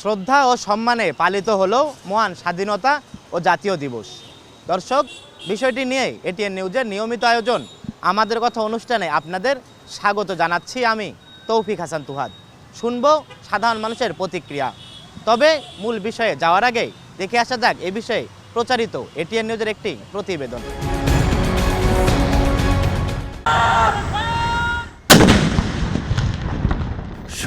শ্রদ্ধা ও সম্মানে পালিত হলো মহান স্বাধীনতা ও জাতীয় দিবস। দর্শক, বিষয়টি নিয়ে এটিএন নিউজের নিয়মিত আয়োজন আমাদের কথা অনুষ্ঠানে আপনাদের স্বাগত জানাচ্ছি আমি তৌফিক হাসান তুহাদ। শুনবো সাধারণ মানুষের প্রতিক্রিয়া। তবে মূল বিষয়ে যাওয়ার আগে দেখে আসা যাক এ বিষয়ে প্রচারিত এটিএন নিউজের একটি প্রতিবেদন।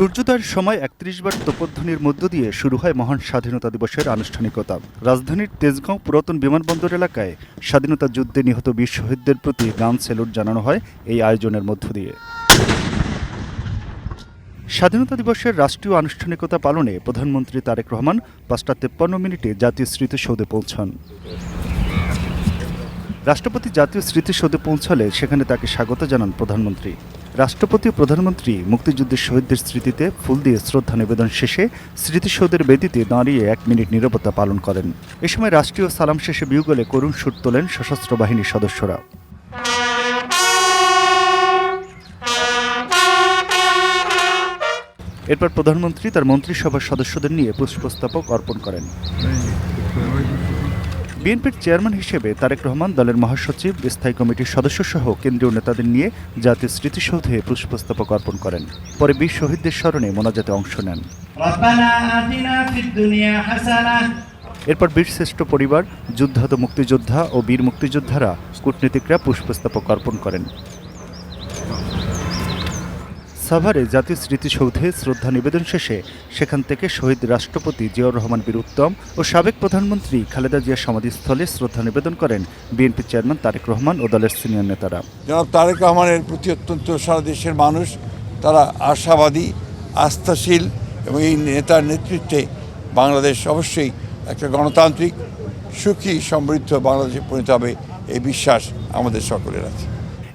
সূর্যোদয়ের সময় ৩১ বার তোপধ্বনির মধ্য দিয়ে শুরু হয় মহান স্বাধীনতা দিবসের আনুষ্ঠানিকতা। রাজধানীর তেজগাঁও পুরাতন বিমানবন্দর এলাকায় স্বাধীনতা যুদ্ধে নিহত বীর শহীদদের প্রতি গান স্যালুট জানানো হয় এই আয়োজনের মধ্য দিয়ে। স্বাধীনতা দিবসের রাষ্ট্রীয় আনুষ্ঠানিকতা পালনে প্রধানমন্ত্রী তারেক রহমান ৫টা ৫৩ মিনিটে জাতীয় স্মৃতিসৌধে পৌঁছান। রাষ্ট্রপতি জাতীয় স্মৃতিসৌধে পৌঁছালে সেখানে তাকে স্বাগত জানান প্রধানমন্ত্রী। রাষ্ট্রপতি ও প্রধানমন্ত্রী মুক্তিযুদ্ধের শহীদদের স্মৃতিতে ফুল দিয়ে শ্রদ্ধা নিবেদন শেষে স্মৃতিসৌধের বেদিতে দাঁড়িয়ে ১ মিনিট নীরবতা পালন করেন। এ সময় রাষ্ট্রীয় সালাম শেষে বিউগলে করুণ সুর তোলেন সশস্ত্র বাহিনীর সদস্যরা। এরপর প্রধানমন্ত্রী তার মন্ত্রিসভার সদস্যদের নিয়ে পুষ্পস্তবক অর্পণ করেন। বিএনপির চেয়ারম্যান হিসেবে তারেক রহমান দলের মহাসচিব, স্থায়ী কমিটির সদস্যসহ কেন্দ্রীয় নেতাদের নিয়ে জাতীয় স্মৃতিসৌধে পুষ্পস্তবক অর্পণ করেন। পরে বীর শহীদদের স্মরণে মোনাজাতে অংশ নেন। এরপর বীরশ্রেষ্ঠ পরিবার, যুদ্ধাহত মুক্তিযোদ্ধা ও বীর মুক্তিযোদ্ধারা, কূটনীতিকরা পুষ্পস্তবক অর্পণ করেন। সাভারে জাতীয় স্মৃতিসৌধে শ্রদ্ধা নিবেদন শেষে সেখান থেকে শহীদ রাষ্ট্রপতি জিয়াউর রহমান বীর উত্তম ও সাবেক প্রধানমন্ত্রী খালেদা জিয়ার সমাধিস্থলে শ্রদ্ধা নিবেদন করেন বিএনপি চেয়ারম্যান তারেক রহমান ও দলের সিনিয়র নেতারা। জনাব তারেক রহমানের প্রতি অত্যন্ত সারা দেশের মানুষ তারা আশাবাদী, আস্থাশীল এবং এই নেতার নেতৃত্বে বাংলাদেশ অবশ্যই একটা গণতান্ত্রিক, সুখী, সমৃদ্ধ বাংলাদেশে পরিণত হবে এই বিশ্বাস আমাদের সকলের আছে।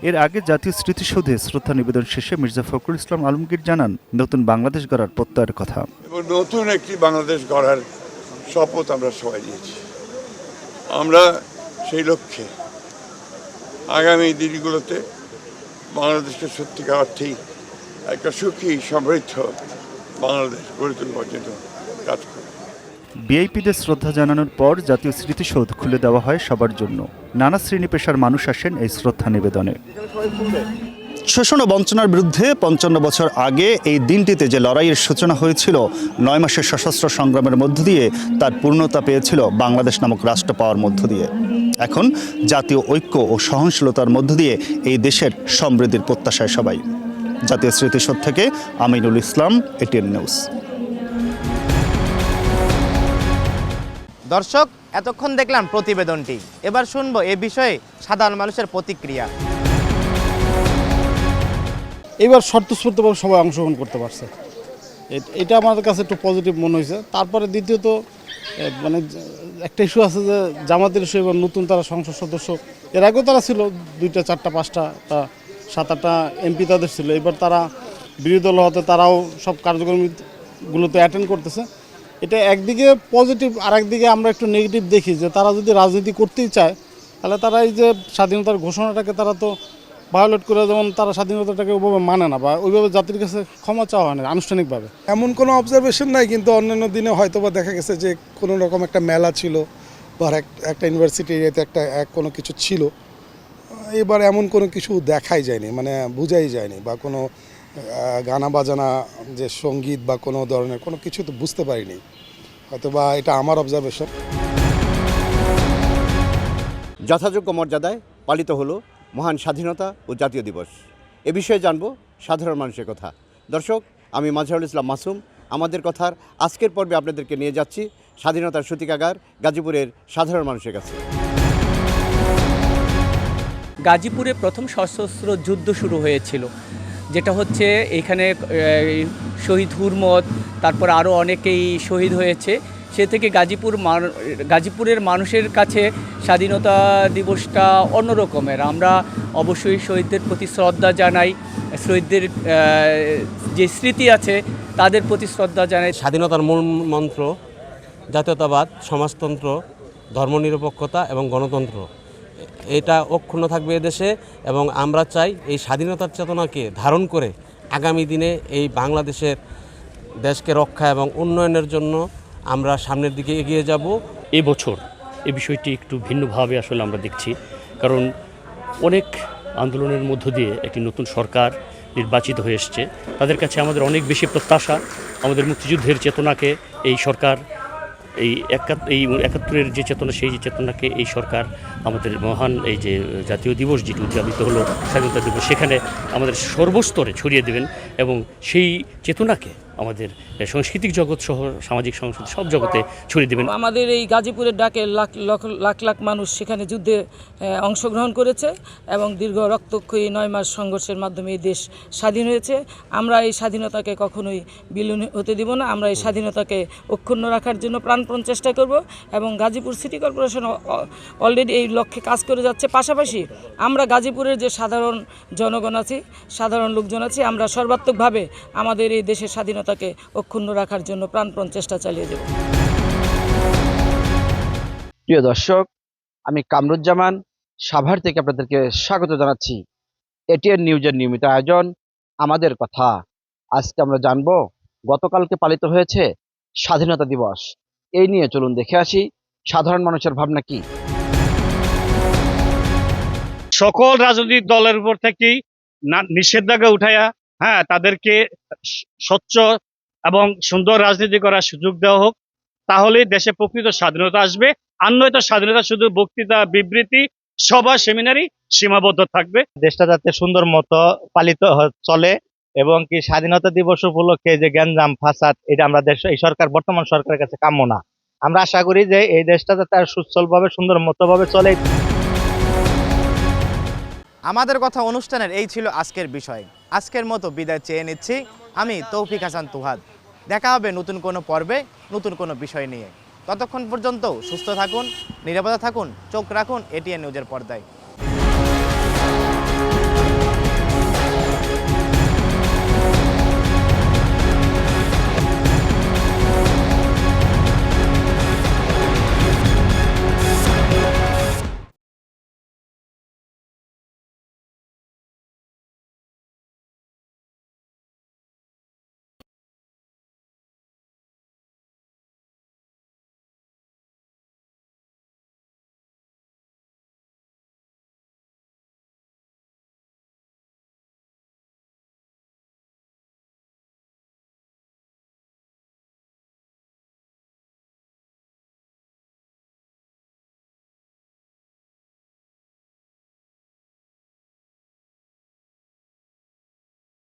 এর আগে জাতীয় স্মৃতিসৌধে শ্রদ্ধা নিবেদন শেষে মির্জা ফখরুল ইসলাম আলমগীর জানান নতুন বাংলাদেশ গড়ার প্রত্যয়ের কথা। এবং নতুন একটি বাংলাদেশ গড়ার শপথ আমরা সবাই নিয়েছি। আমরা সেই লক্ষ্যে আগামী দিনগুলোতে বাংলাদেশকে সত্যিকার অর্থেই একটা সুখী, সমৃদ্ধ বাংলাদেশ গড়ে তোলবার জন্য কাজ করি। ভিআইপিদের শ্রদ্ধা জানানোর পর জাতীয় স্মৃতিসৌধ খুলে দেওয়া হয় সবার জন্য। নানা শ্রেণী পেশার মানুষ আসেন এই শ্রদ্ধা নিবেদনে। শোষণ ও বঞ্চনার বিরুদ্ধে ৫৫ বছর আগে এই দিনটিতে যে লড়াইয়ের সূচনা হয়েছিল, ৯ মাসের সশস্ত্র সংগ্রামের মধ্য দিয়ে তার পূর্ণতা পেয়েছিল বাংলাদেশ নামক রাষ্ট্র পাওয়ার মধ্য দিয়ে। এখন জাতীয় ঐক্য ও সহনশীলতার মধ্য দিয়ে এই দেশের সমৃদ্ধির প্রত্যাশায় সবাই। জাতীয় স্মৃতিসৌধ থেকে আমিনুল ইসলাম, এটিএন নিউজ। দর্শক, এতক্ষণ দেখলাম প্রতিবেদনটি। এবার শুনবো এ বিষয়ে সাধারণ মানুষের প্রতিক্রিয়া। এবার স্বতঃস্ফূর্তভাবে সবাই অংশগ্রহণ করতে পারছে, এটা আমাদের কাছে একটু পজিটিভ মনে হয়েছে। তারপরে দ্বিতীয়ত মানে একটা ইস্যু আছে যে জামাতের ইস্যু। এবার নতুন তারা সংসদ সদস্য, এর আগেও তারা ছিল 2টা 4টা 5টা 7-8টা এমপি তাদের ছিল। এবার তারা বিরোধী দল হতে তারাও সব কার্যক্রমগুলোতে অ্যাটেন্ড করতেছে। এটা একদিকে পজিটিভ, আর একদিকে আমরা একটু নেগেটিভ দেখি যে তারা যদি রাজনীতি করতেই চায় তাহলে তারা এই যে স্বাধীনতার ঘোষণাটাকে তারা তো ভায়োলেট করে, যেমন তারা স্বাধীনতাটাকে ওইভাবে মানে না বা ওইভাবে জাতির কাছে ক্ষমা চাওয়া হয় না আনুষ্ঠানিকভাবে। এমন কোনো অবজারভেশন নাই, কিন্তু অন্যান্য দিনে হয়তো বা দেখা গেছে যে কোনো রকম একটা মেলা ছিল বা একটা ইউনিভার্সিটি এরিয়াতে কোনো কিছু ছিল। এবার এমন কোনো কিছু দেখাই যায়নি, মানে বোঝাই যায়নি, বা কোনো গানা বাজানা যে সঙ্গীত বা কোনো ধরনের কোনো কিছু তো বুঝতে পারিনি, হয়তো বা এটা আমার অবজারভেশন। যথাযোগ্য মর্যাদায় পালিত হলো মহান স্বাধীনতা ও জাতীয় দিবস। এ বিষয়ে জানবো সাধারণ মানুষের কথা। দর্শক, আমি মাজহারুল ইসলাম মাসুম। আমাদের কথার আজকের পর্বে আপনাদেরকে নিয়ে যাচ্ছি স্বাধীনতার সূতিকাগার গাজীপুরের সাধারণ মানুষের কাছে। গাজীপুরে প্রথম সশস্ত্র যুদ্ধ শুরু হয়েছিল, যেটা হচ্ছে এখানে শহীদ হুরমত, তারপর আরও অনেকেই শহীদ হয়েছে। সে থেকে গাজীপুরের মানুষের কাছে স্বাধীনতা দিবসটা অন্য রকমের। আমরা অবশ্যই শহীদদের প্রতি শ্রদ্ধা জানাই, শহীদদের যে স্মৃতি আছে তাদের প্রতি শ্রদ্ধা জানাই। স্বাধীনতার মূল মন্ত্র জাতীয়তাবাদ, সমাজতন্ত্র, ধর্মনিরপেক্ষতা এবং গণতন্ত্র। এটা অক্ষুণ্ণ থাকবে এদেশে, এবং আমরা চাই এই স্বাধীনতার চেতনাকে ধারণ করে আগামী দিনে এই বাংলাদেশের দেশকে রক্ষা এবং উন্নয়নের জন্য আমরা সামনের দিকে এগিয়ে যাব। এবছর এই বিষয়টি একটু ভিন্নভাবে আসলে আমরা দেখছি, কারণ অনেক আন্দোলনের মধ্য দিয়ে একটি নতুন সরকার নির্বাচিত হয়ে এসছে। তাদের কাছে আমাদের অনেক বেশি প্রত্যাশা, আমাদের মুক্তিযুদ্ধের চেতনাকে এই সরকার, এই ৭১-এর যে চেতনা, সেই চেতনাকে এই সরকার আমাদের মহান এই যে জাতীয় দিবস যেটি উদযাপিত হলো, স্বাধীনতা দিবস, সেখানে আমাদের সর্বস্তরে ছড়িয়ে দেবেন এবং সেই চেতনাকে আমাদের সাংস্কৃতিক জগৎ সহ সামাজিক সংস্কৃতি সব জগতে ছড়িয়ে দেবেন। আমাদের এই গাজীপুরের ডাকে লাখ লাখ মানুষ সেখানে যুদ্ধে অংশগ্রহণ করেছে এবং দীর্ঘ রক্তক্ষয়ী ৯ মাস সংঘর্ষের মাধ্যমে এই দেশ স্বাধীন হয়েছে। আমরা এই স্বাধীনতাকে কখনোই বিলীন হতে দিব না। আমরা এই স্বাধীনতাকে অক্ষুণ্ণ রাখার জন্য প্রাণপণ চেষ্টা করব এবং গাজীপুর সিটি কর্পোরেশন অলরেডি এই লক্ষ্যে কাজ করে যাচ্ছে। পাশাপাশি আমরা গাজীপুরের যে সাধারণ জনগণ আছি, সাধারণ লোকজন আছি, আমরা সর্বাত্মকভাবে আমাদের এই দেশের স্বাধীনতাকে অক্ষুণ্ণ রাখার জন্য প্রাণপণ চেষ্টা চালিয়ে যাব। প্রিয় দর্শক, আমি কামরুজ্জামান সাভার থেকে আপনাদেরকে স্বাগত জানাচ্ছি এটিএন নিউজের নিয়মিত আয়োজন আমাদের কথা। আজকে আমরা জানব গতকালকে পালিত হয়েছে স্বাধীনতা দিবস। এই নিয়ে চলুন দেখে আসি সাধারণ মানুষের ভাবনা কি। সকল রাজনৈতিক দলের উপর থেকেই নিষেধাজ্ঞা উঠাইয়া তাদেরকে স্বচ্ছ এবং সুন্দর রাজনীতি করার সুযোগ দেওয়া হোক, তাহলেই দেশে প্রকৃত স্বাধীনতা আসবে। আর নয়তো স্বাধীনতা শুধু বক্তৃতা, বিবৃতি, সভা, সেমিনারি সীমাবদ্ধ থাকবে। দেশটা যাতে সুন্দর মতো পালিত চলে এবং কি স্বাধীনতা দিবস উপলক্ষে যে গ্যাঞ্জাম ফাসাদ, এটা আমরা এই সরকার, বর্তমান সরকারের কাছে কাম্য না। আমরা আশা করি যে এই দেশটা যাতে সুচ্ছলভাবে সুন্দর মতোভাবে চলে। আমাদের কথা অনুষ্ঠানের এই ছিল আজকের বিষয়। আজকের মতো বিদায় চেয়ে নিচ্ছি আমি তৌফিক হাসান তুহাদ। দেখা হবে নতুন কোনো পর্বে, নতুন কোনো বিষয় নিয়ে। ততক্ষণ পর্যন্ত সুস্থ থাকুন, নিরাপদে থাকুন, চোখ রাখুন এটিএন নিউজের পর্দায়।